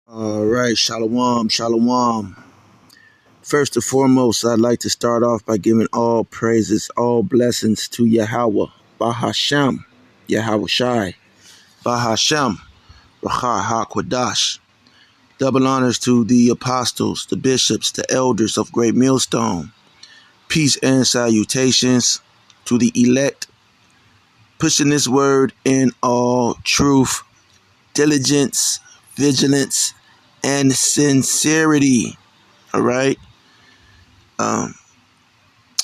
All right, shalom, shalom. First and foremost, I'd like to start off by giving all praises, all blessings to Yahweh, Bahashem, Yahweh Shai, Bahashem, Racha HaKwadash. Double honors to the apostles, the bishops, the elders of Great Millstone. Peace and salutations to the elect, pushing this word in all truth, diligence, vigilance, and sincerity. All right. Um,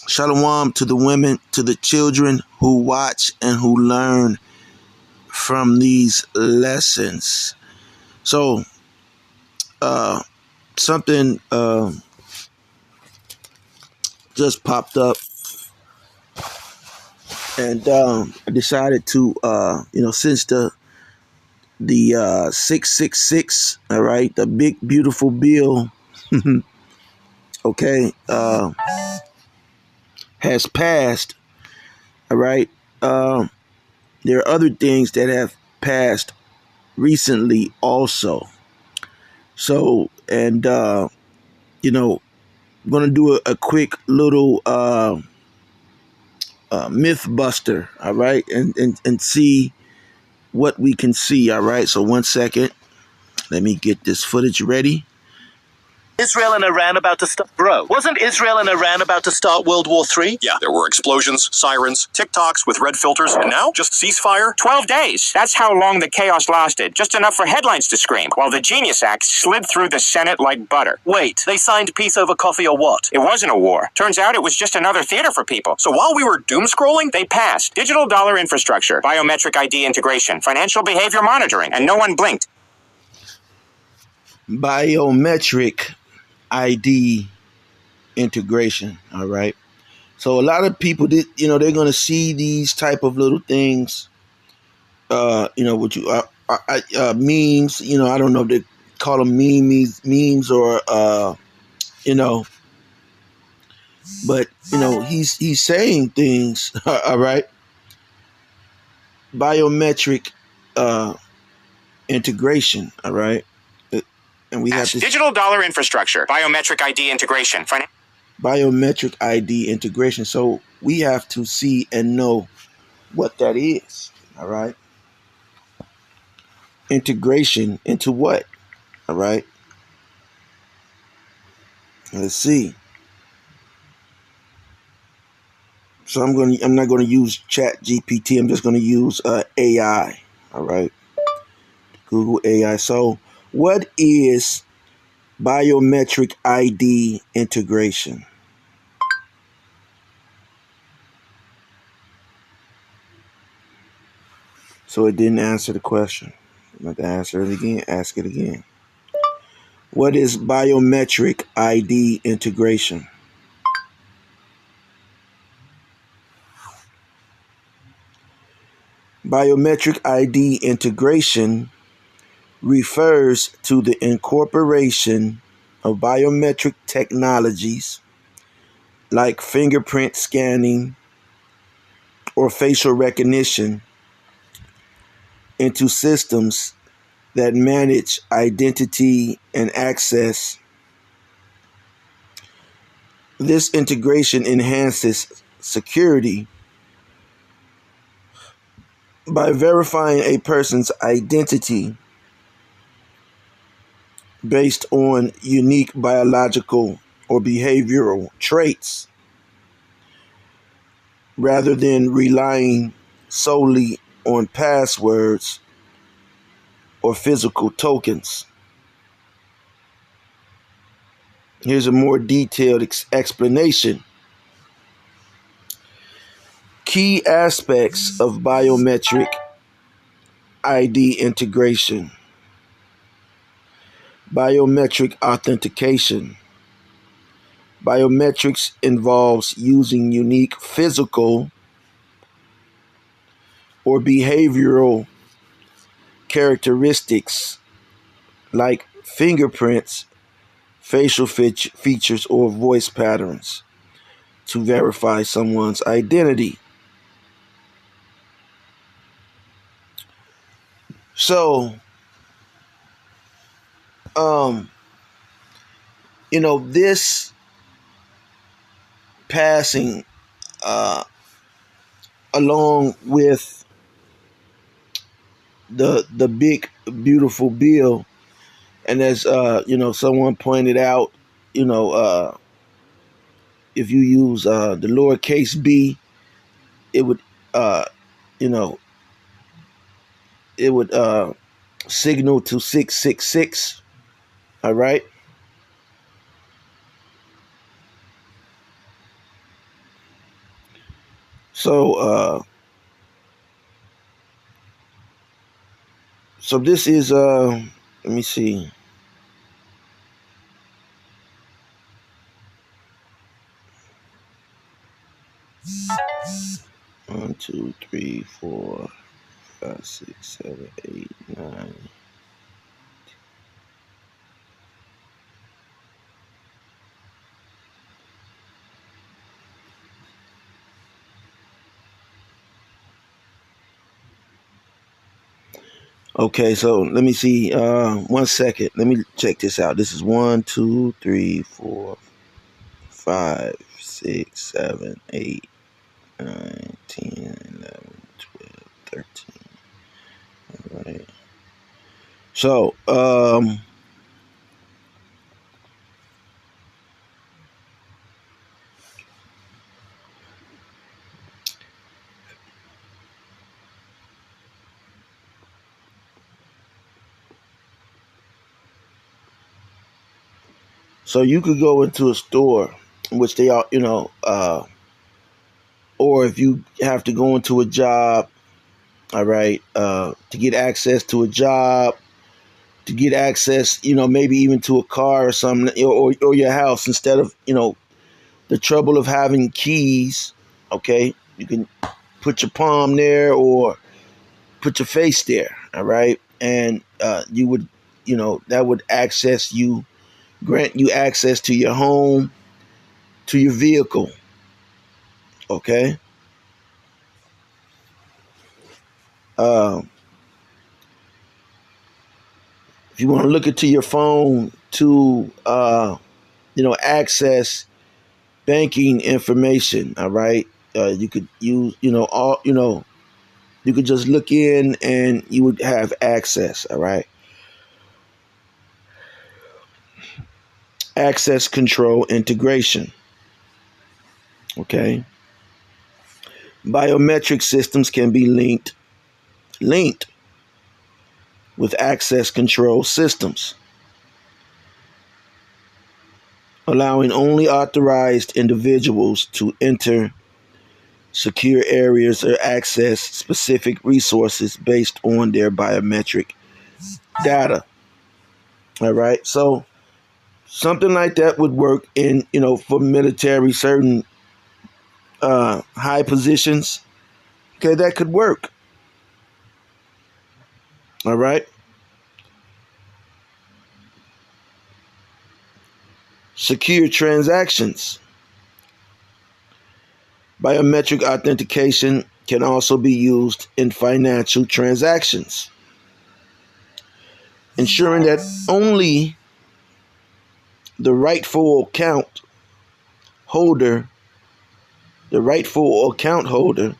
Shalom to the women, to the children who watch and who learn from these lessons. So, something just popped up, and I decided to, since the 666, all right, the big beautiful bill, okay, has passed, all right. There are other things that have passed recently also. So, and I'm gonna do a quick little myth buster, all right, and see what we can see, all right. So 1 second, let me get this footage ready. Israel and Iran about to start. Bro, wasn't Israel and Iran about to start World War III? Yeah, there were explosions, sirens, TikToks with red filters, and now just ceasefire? 12 days. That's how long the chaos lasted. Just enough for headlines to scream, while the Genius Act slid through the Senate like butter. Wait, they signed peace over coffee or what? It wasn't a war. Turns out it was just another theater for people. So while we were doom scrolling, They passed digital dollar infrastructure, biometric ID integration, financial behavior monitoring, and no one blinked. Biometric ID integration, all right. So a lot of people, they're going to see these type of little things, what you memes. I don't know if they call them memes or but he's saying things, all right. Biometric integration, all right. And we have this digital dollar infrastructure, biometric ID integration, biometric ID integration. So we have to see and know what that is, all right. Integration into what? All right. Let's see. So I'm not going to use Chat GPT. I'm just going to use AI. All right. Google AI. So what is biometric ID integration? So it didn't answer the question. I'm going to answer it again. Ask it again. What is biometric ID integration? Biometric ID integration refers to the incorporation of biometric technologies like fingerprint scanning or facial recognition into systems that manage identity and access. This integration enhances security by verifying a person's identity based on unique biological or behavioral traits rather than relying solely on passwords or physical tokens. Here's a more detailed explanation. Key aspects of biometric ID integration. Biometric authentication. Biometrics involves using unique physical or behavioral characteristics like fingerprints, facial features, or voice patterns to verify someone's identity. So, um, this passing, along with the big beautiful bill, and as someone pointed out, you know, if you use the lowercase b, it would uh, you know it would signal to 666. All right. So this is let me see. 1, 2, 3, 4, 5, 6, 7, 8, 9. Okay, so let me see. 1 second. Let me check this out. This is 1, 2, 3, 4, 5, 6, 7, 8, 9, 10, 11, 12, 13. All right. So, so you could go into a store, which they are, or if you have to go into a job, all right, to get access to a job, to get access, maybe even to a car or something, or your house, instead of, the trouble of having keys, okay, you can put your palm there or put your face there, all right, and you would, that would grant you access to your home, to your vehicle, okay. Uh, if you want to look into your phone to, access banking information, all right, you could use, you could just look in and you would have access, all right. Access control integration, okay. Biometric systems can be linked with access control systems, allowing only authorized individuals to enter secure areas or access specific resources based on their biometric data. All right. So something like that would work in, for military, certain high positions. Okay, that could work. All right. Secure transactions. Biometric authentication can also be used in financial transactions, ensuring that only the holder, rightful account holder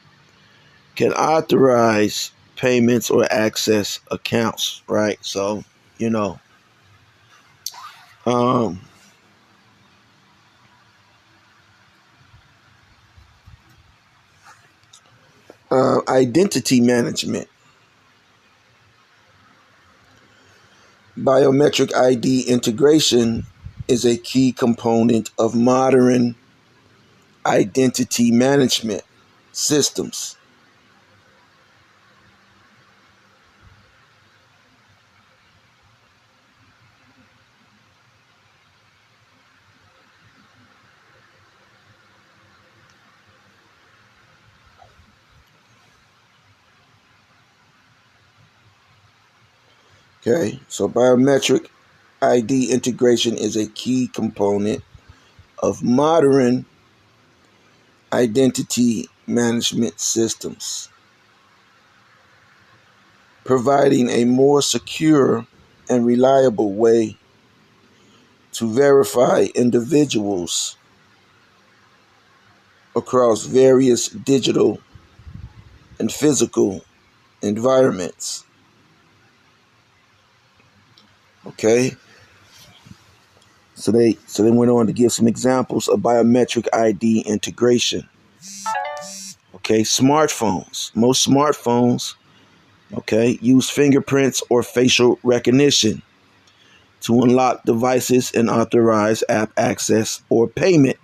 can authorize payments or access accounts, right? So, you know, um, identity management. Biometric ID integration is a key component of modern identity management systems. Okay, so biometric ID integration is a key component of modern identity management systems, providing a more secure and reliable way to verify individuals across various digital and physical environments. Okay, so they went on to give some examples of biometric ID integration. Okay, smartphones. Most smartphones, okay, use fingerprints or facial recognition to unlock devices and authorize app access or payment.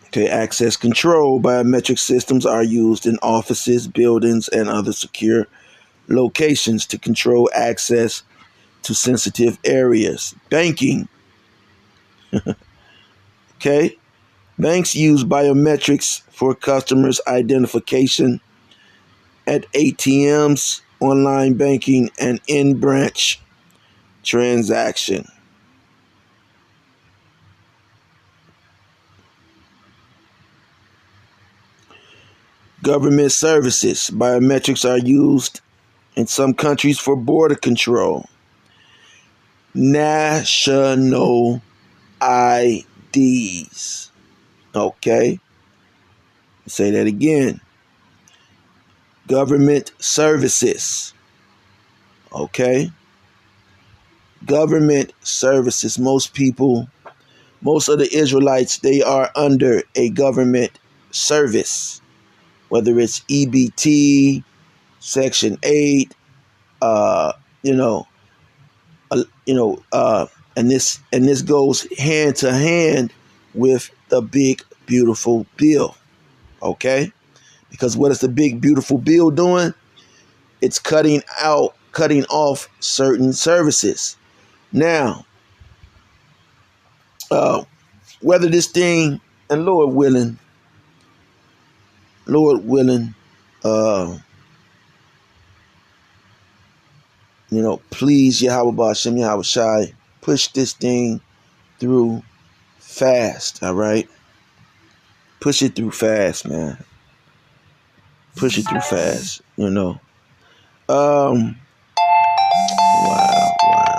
Okay, access control. Biometric systems are used in offices, buildings, and other secure locations to control access to sensitive areas. Banking. Okay, banks use biometrics for customers' identification at ATMs, online banking, and in-branch transaction. Government services. Biometrics are used in some countries for border control. National IDs. Okay? Say that again. Government services. Okay? Government services. Most of the Israelites, they are under a government service, whether it's EBT, Section 8, uh, you know, and this goes hand to hand with the big beautiful bill. Okay? Because what is the big beautiful bill doing? It's cutting off certain services. Now, whether this thing, and Lord willing, uh, please Yahweh Ba'Shem Yahweh Shai, push this thing through fast, all right? Push it through fast, man. Push it through fast, Wow, wow.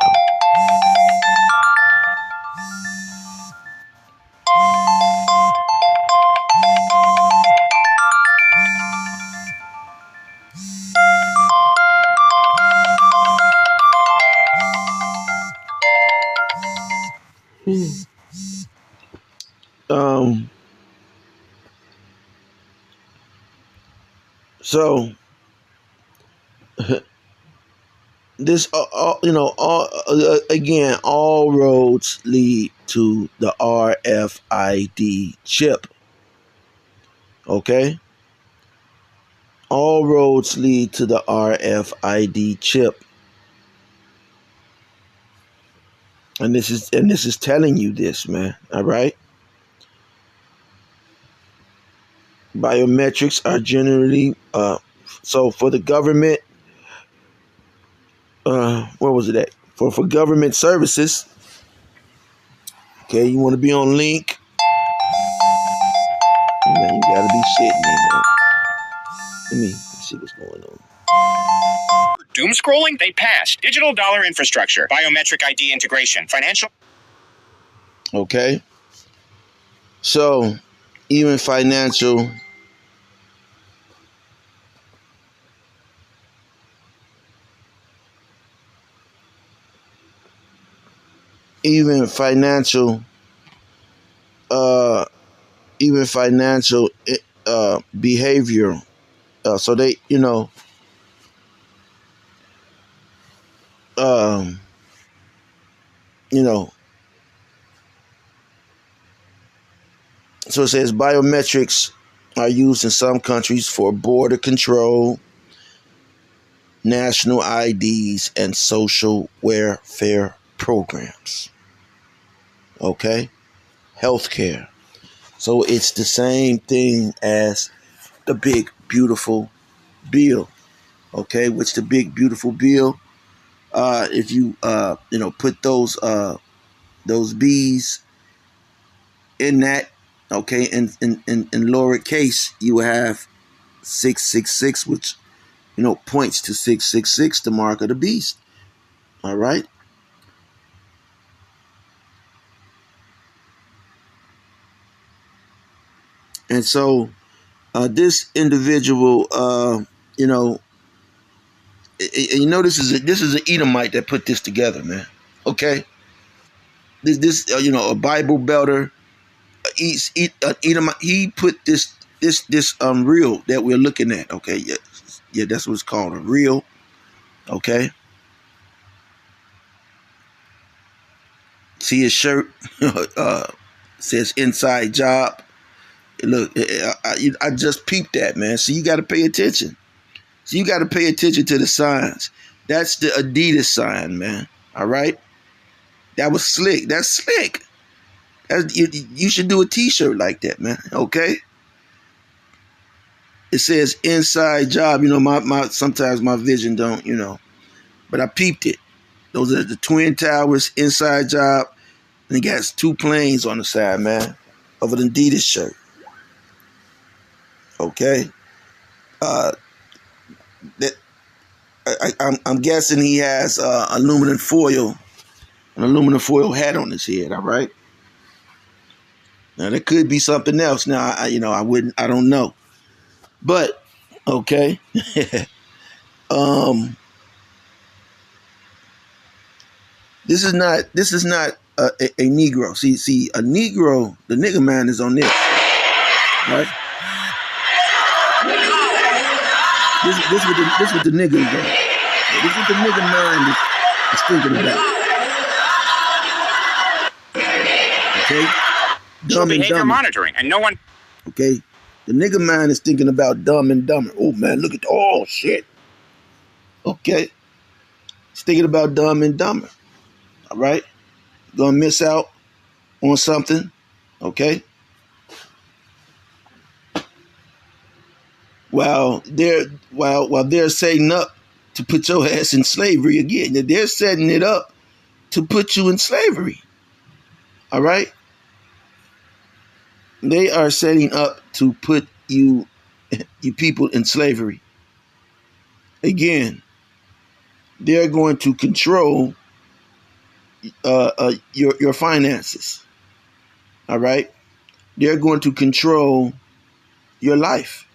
Um, so this, again, all roads lead to the RFID chip. Okay, all roads lead to the RFID chip, and this is telling you this, man. All right, biometrics are generally so for the government. Where was it at? For government services. Okay, you want to be on link? Man, you gotta be shitting me, man. Let me see what's going on. Doom scrolling? They passed. Digital dollar infrastructure, biometric ID integration, financial. Okay, so even financial. Even financial, uh, even financial behavior. So they, um, you know. So it says biometrics are used in some countries for border control, national IDs, and social welfare programs. Okay, healthcare. So it's the same thing as the big beautiful bill. Okay, which the big beautiful bill. If you put those B's in that, okay, in lowercase, you have 666, which points to 666, the mark of the beast. All right. And so this individual, this is an Edomite that put this together, man. Okay, this a Bible belter, Edomite. He put this reel that we're looking at. Okay, yeah, that's what it's called, a reel. Okay, see his shirt says inside job. Look, I just peeped that, man. So you got to pay attention. So you got to pay attention to the signs. That's the Adidas sign, man. All right, that was slick. That's slick. You should do a T-shirt like that, man. Okay. It says inside job. My sometimes my vision don't, but I peeped it. Those are the Twin Towers, inside job, and it got 2 planes on the side, man, of an Adidas shirt. Okay. That I'm guessing he has an aluminum foil hat on his head. All right. Now there could be something else. Now I don't know, but okay. This is not a Negro. See, a Negro, the nigga man is on this, right? This what the nigga is on. This is what the nigga mind is thinking about. Okay, So behavior monitoring, and no one. Okay, the nigga mind is thinking about Dumb and Dumber. Oh man, look at shit. Okay, he's thinking about Dumb and Dumber. All right, gonna miss out on something. Okay. While they're setting up to put your ass in slavery again, they're setting it up to put you in slavery. All right, they are setting up to put you people in slavery. Again, they're going to control your finances. All right, they're going to control your life.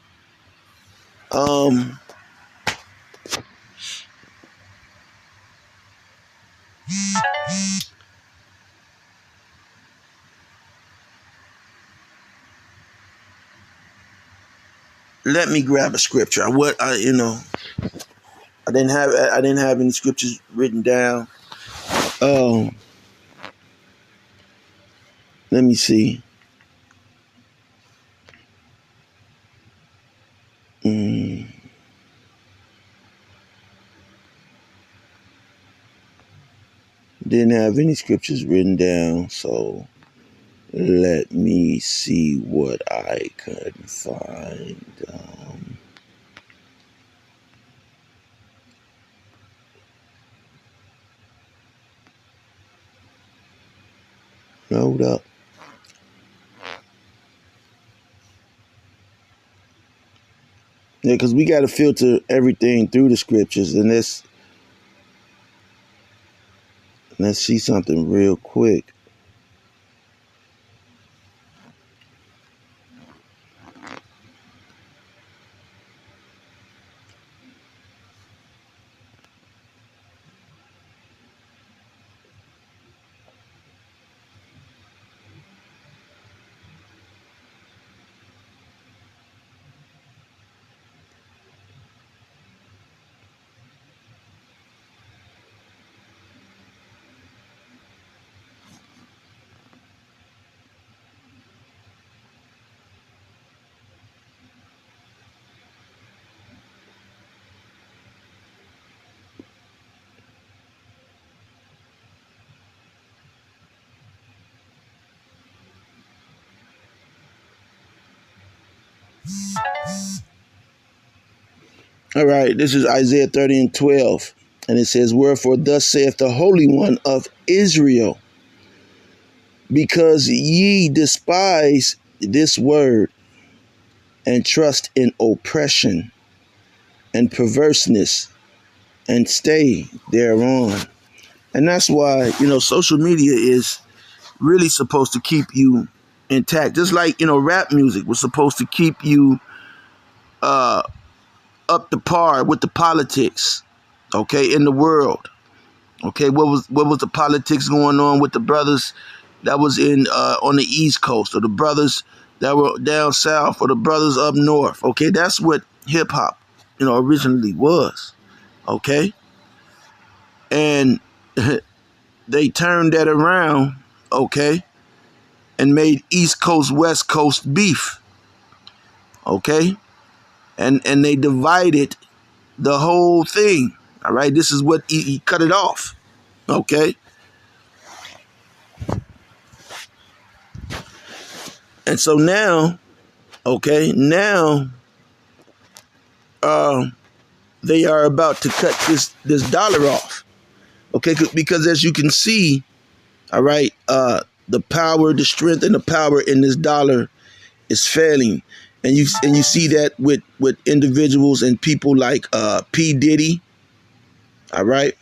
Let me grab a scripture. I didn't have any scriptures written down. Let me see. Didn't have any scriptures written down, so let me see what I can find. Hold up. Yeah, because we got to filter everything through the scriptures, and let's see something real quick. All right, this is Isaiah 30:12, and it says, "Wherefore thus saith the Holy One of Israel, because ye despise this word, and trust in oppression and perverseness, and stay thereon." And that's why, social media is really supposed to keep you intact. Just like, rap music was supposed to keep you up to par with the politics, okay, in the world. Okay, what was the politics going on with the brothers that was in on the East Coast, or the brothers that were down south, or the brothers up north? Okay, that's what hip hop, originally was. Okay, and they turned that around, okay, and made East Coast West Coast beef. Okay, and they divided the whole thing. All right, this is what he cut it off. Okay, and so now, okay, now they are about to cut this dollar off. Okay, because as you can see, all right, the power, the strength, and the power in this dollar is failing, and you see that with individuals and people like P Diddy. All right.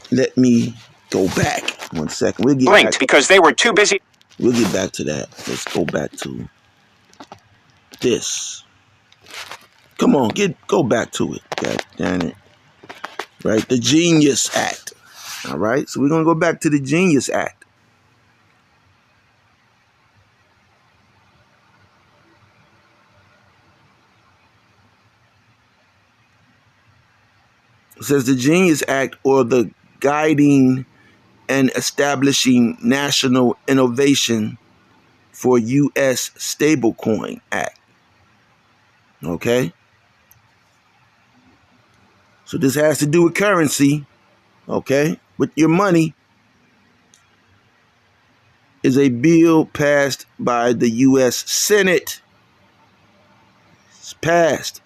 Let me go back 1 second. We'll get blinked back. because they were too busy. We'll get back to that. Let's go back to this. Come on, go back to it. God damn it. Right, the Genius Act. All right, so we're gonna go back to the Genius Act. It says the Genius Act, or the Guiding and Establishing National Innovation for U.S. Stablecoin Act. Okay, so this has to do with currency. Okay, with your money, is a bill passed by the U.S. Senate. It's passed,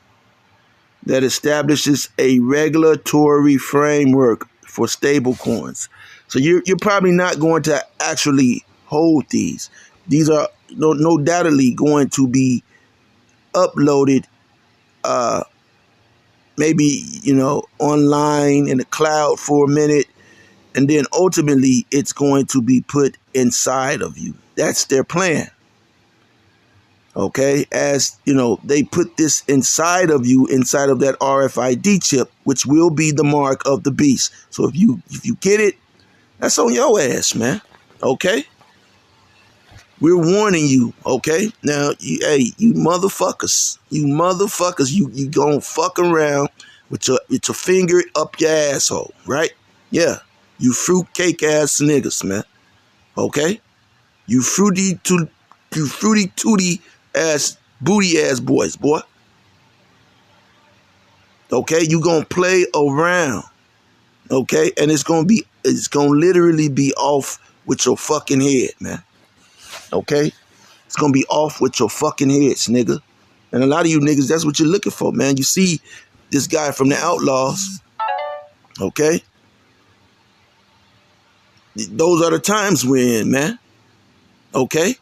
that establishes a regulatory framework for stablecoins. So you're probably not going to actually hold these. These are no doubtedly going to be uploaded, maybe online in the cloud for a minute, and then ultimately it's going to be put inside of you. That's their plan. Okay, as they put this inside of you, inside of that RFID chip, which will be the mark of the beast. So if you get it, that's on your ass, man. Okay, we're warning you. Okay, now, you motherfuckers, you gonna fuck around with your finger up your asshole, right? Yeah, you fruitcake ass niggas, man. Okay, you fruity tooty ass booty ass boys, boy. Okay, you gonna play around. Okay, and it's gonna literally be off with your fucking head, man. Okay, it's gonna be off with your fucking heads, nigga. And a lot of you niggas, that's what you're looking for, man. You see this guy from the Outlaws. Okay, those are the times we're in, man. Okay,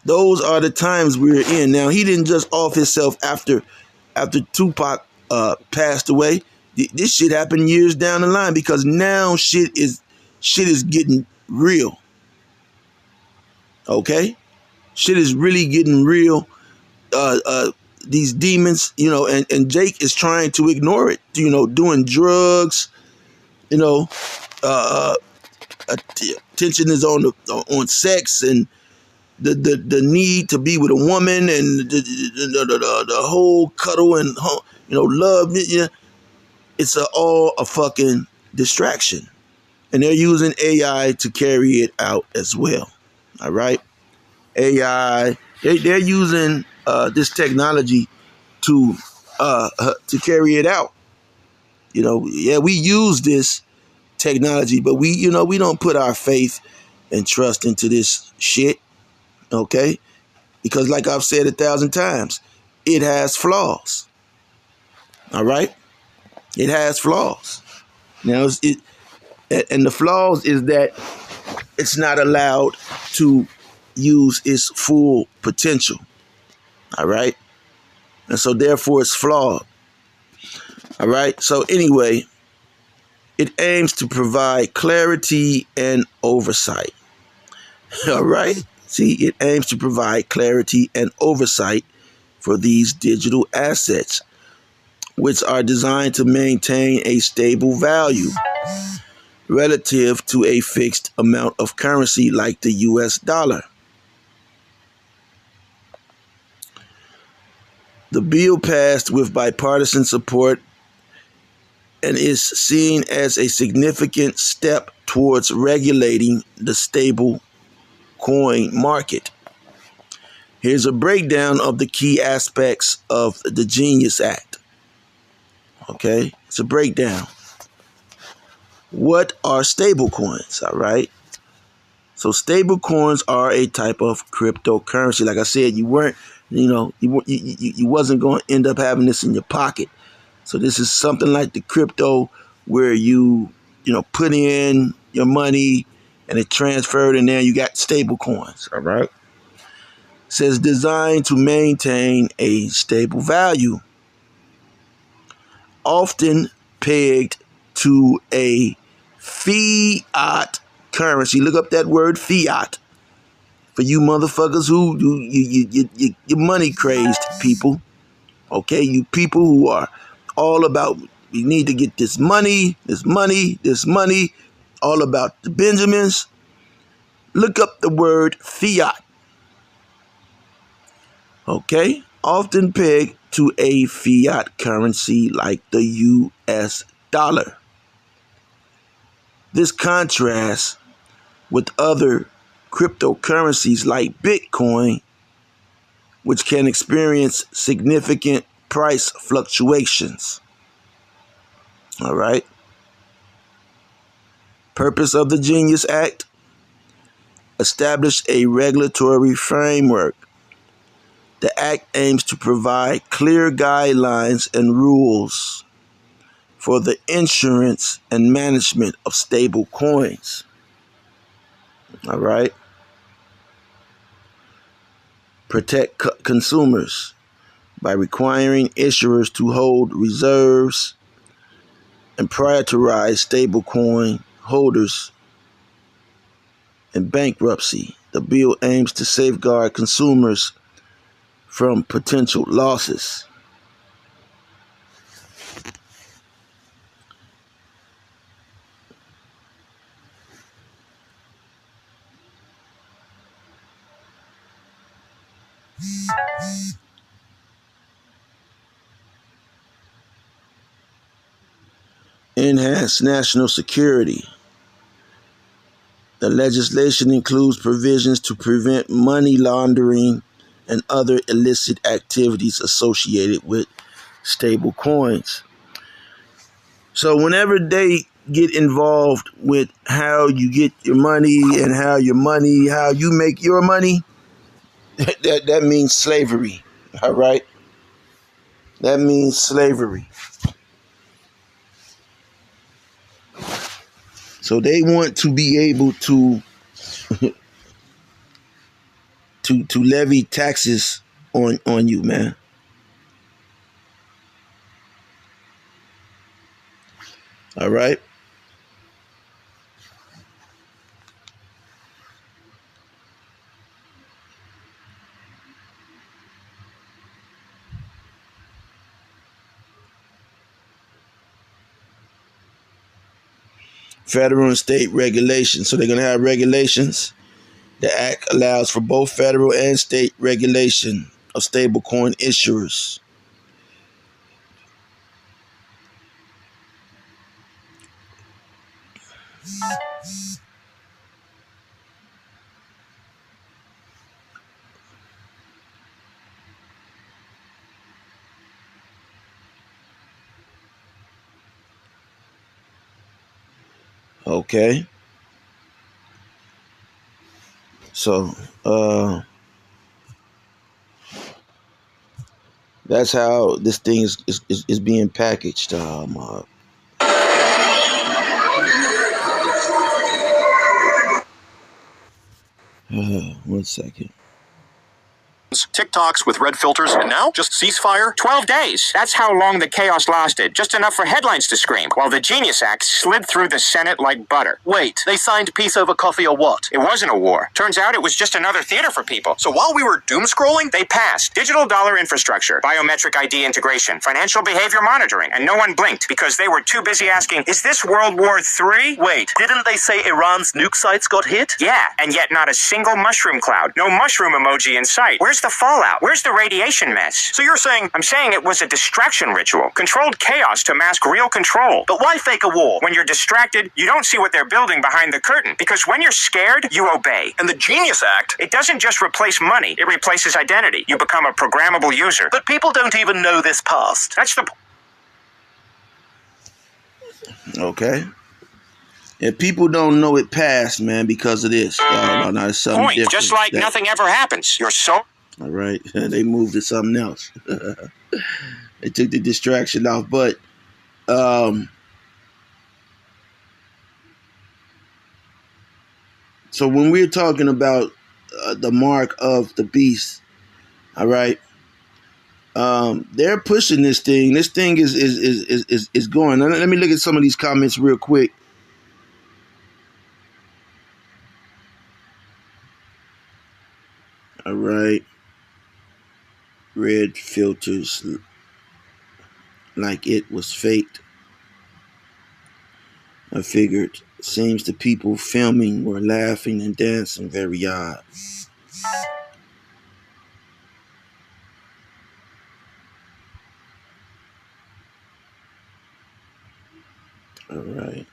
those are the times we're in. Now, he didn't just off himself after Tupac passed away. This shit happened years down the line, because now shit is getting real. Okay, shit is really getting real. These demons, and Jake is trying to ignore it. Doing drugs. Attention is on sex, and the need to be with a woman, and the whole cuddle and love. Yeah, it's all a fucking distraction, and they're using AI to carry it out as well. All right, AI. They're using this technology to carry it out. Yeah, we use this technology, but we don't put our faith and trust into this shit. Okay, because like I've said 1,000 times, it has flaws. All right, it has flaws. Now, and the flaws is that it's not allowed to use its full potential. All right, and so therefore it's flawed. All right, so anyway, It aims to provide clarity and oversight. All right? See, it aims to provide clarity and oversight for these digital assets, which are designed to maintain a stable value relative to a fixed amount of currency like the US dollar. The bill passed with bipartisan support and is seen as a significant step towards regulating the stable coin market. Here's a breakdown of the key aspects of the Genius Act. Okay, it's a breakdown. What are stable coins? All right. So stable coins are a type of cryptocurrency. Like I said, you weren't, you wasn't going to end up having this in your pocket. So this is something like the crypto where put in your money and it transferred and then you got stable coins. All right. It says designed to maintain a stable value, often pegged to a fiat currency. Look up that word fiat for you motherfuckers who you money crazed people. Okay, you people who are all about we need to get this money, all about the Benjamins. Look up the word fiat. Okay, often pegged to a fiat currency like the US dollar. This contrasts with other cryptocurrencies like Bitcoin, which can experience significant price fluctuations. All right. Purpose of the Genius Act: establish a regulatory framework. The act aims to provide clear guidelines and rules for the insurance and management of stable coins. All right. Protect consumers by requiring issuers to hold reserves and prioritize stablecoin holders in bankruptcy. The bill aims to safeguard consumers from potential losses. Enhance national security. The legislation includes provisions to prevent money laundering and other illicit activities associated with stable coins. So whenever they get involved with how you get your money and how you make your money, that means slavery. All right? That means slavery. So they want to be able to to levy taxes on you, man. All right? Federal and state regulations. So they're going to have regulations. The act allows for both federal and state regulation of stablecoin issuers. Okay. So, that's how this thing is being packaged. One second. TikToks with red filters, and now just ceasefire? 12 days. That's how long the chaos lasted. Just enough for headlines to scream, while the Genius Act slid through the Senate like butter. Wait, they signed peace over coffee or what? It wasn't a war. Turns out it was just another theater for people. So while we were doom scrolling, They passed digital dollar infrastructure, biometric ID integration, financial behavior monitoring, and no one blinked because they were too busy asking, is this World War III? Wait, didn't they say Iran's nuke sites got hit? Yeah, and yet not a single mushroom cloud. No mushroom emoji in sight. Where's the fallout? Where's the radiation mess? so you're saying I'm saying it was a distraction ritual. Controlled chaos to mask real control. But why fake a war? When you're distracted, you don't see what they're building behind the curtain. Because when you're scared, you obey. and the Genius Act? It doesn't just replace money, it replaces identity. You become a programmable user. But people don't even know this past. That's the Okay. And people don't know it passed, man, because of this. No, it's something point. different. Just like nothing ever happens. You're so All right. They moved to something else. They took the distraction off. But so when we're talking about the mark of the beast, all right, they're pushing this thing. This thing is going. Let me look at some of these comments real quick. All right. Red filters like it was faked. I figured. Seems the people filming were laughing and dancing very odd. All right.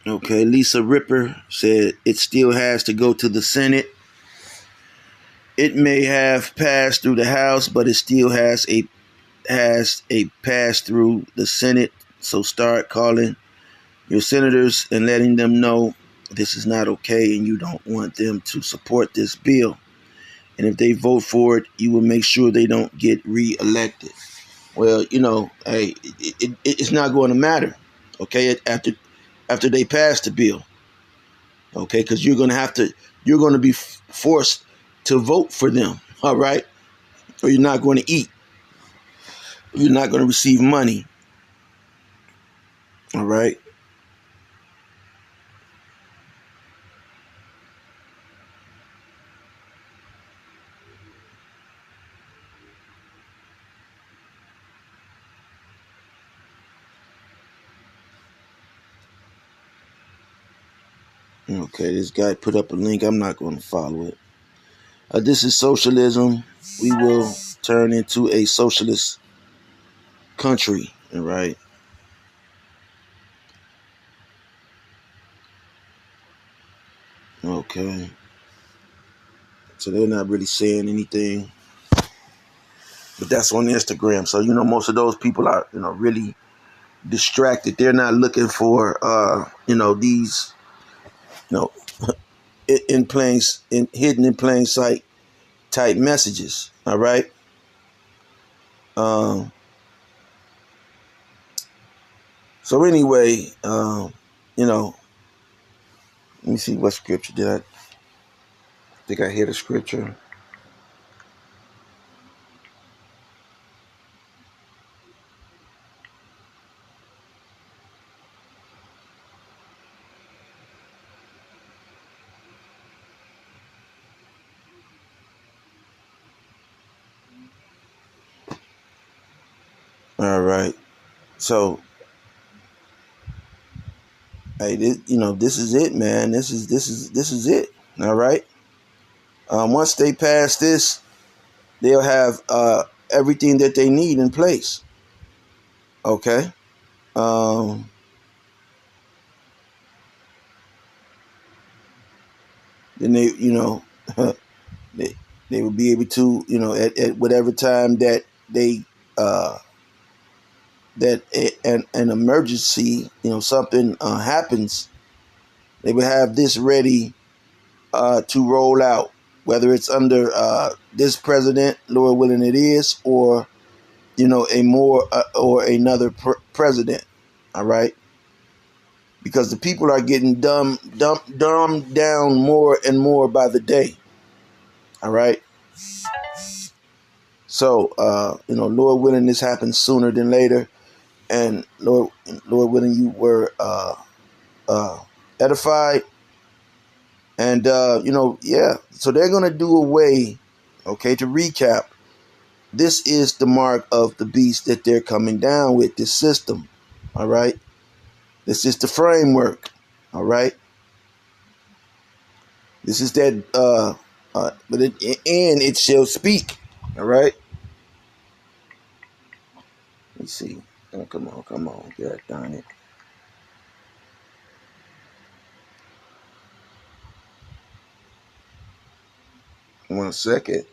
Okay, Lisa Ripper said it still has to go to the Senate. It may have passed through the House, but it still has a pass through the Senate. So start calling your senators and letting them know this is not okay and you don't want them to support this bill. And if they vote for it, you will make sure they don't get reelected. Well, hey, it's not going to matter, okay, after they pass the bill, okay, because you're going to be forced to vote for them, all right, or you're not going to eat. You're not going to receive money, all right. Okay, this guy put up a link. I'm not going to follow it. This is socialism. We will turn into a socialist country, all right? Okay. So they're not really saying anything. But that's on Instagram. So, most of those people are, really distracted. They're not looking for, these, hidden in plain sight type messages. All right. So anyway, let me see what scripture did I think I hit a scripture. All right. So, hey, this is it, man. This is it. All right. Once they pass this, they'll have everything that they need in place. Okay. Then they will be able to, at whatever time that they that an emergency, something happens, they will have this ready to roll out. whether it's under this president, Lord willing it is, or, a more or another president. All right. Because the people are getting dumbed down more and more by the day. All right. So, Lord willing, this happens sooner than later. And Lord willing, you were edified. And, yeah. So they're going to do away. Okay. To recap, this is the mark of the beast that they're coming down with, this system. All right. This is the framework. All right. This is that, but it shall speak. All right. Let's see. Oh, come on. God darn it. One second.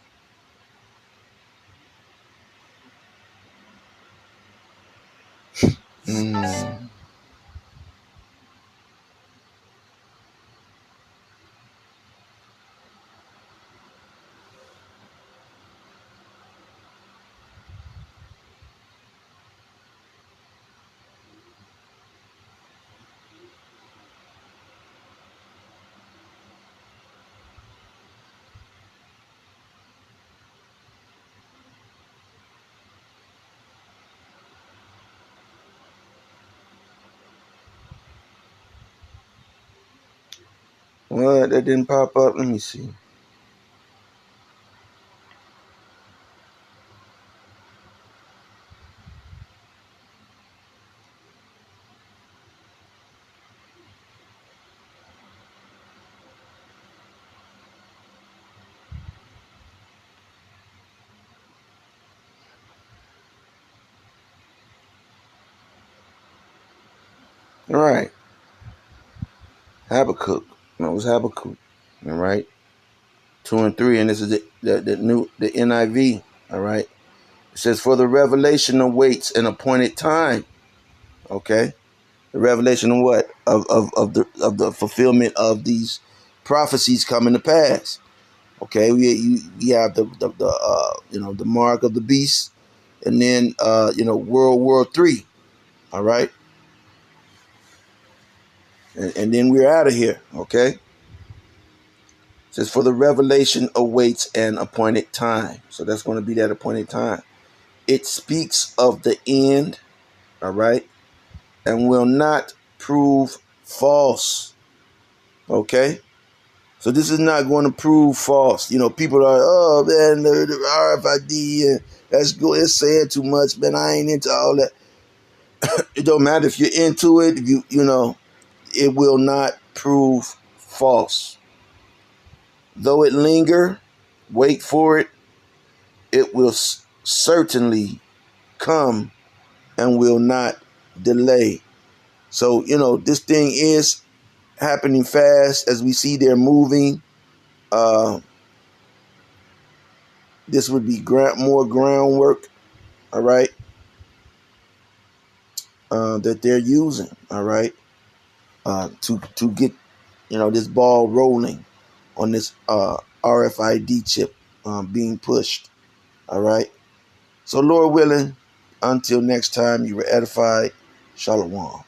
What? That didn't pop up? Let me see. All right. Habakkuk. No, it was Habakkuk. All right. 2 and 3. And this is the NIV. All right. It says, for the revelation awaits an appointed time. Okay. The revelation of what? Of the fulfillment of these prophecies coming to pass. Okay. We have the mark of the beast, and then World War III. All right. And then we're out of here. Okay. It says, for the revelation awaits an appointed time. So that's going to be that appointed time. It speaks of the end. All right. And will not prove false. Okay. So this is not going to prove false. People are, oh man, the RFID, that's good. It's saying too much, man. I ain't into all that. It don't matter if you're into it. If it will not prove false. Though it linger, wait for it. It will certainly come and will not delay. So, this thing is happening fast as we see they're moving. This would be more groundwork, all right, that they're using, all right, to get, this ball rolling on this RFID chip being pushed, all right. So Lord willing, until next time, you were edified. Shalom.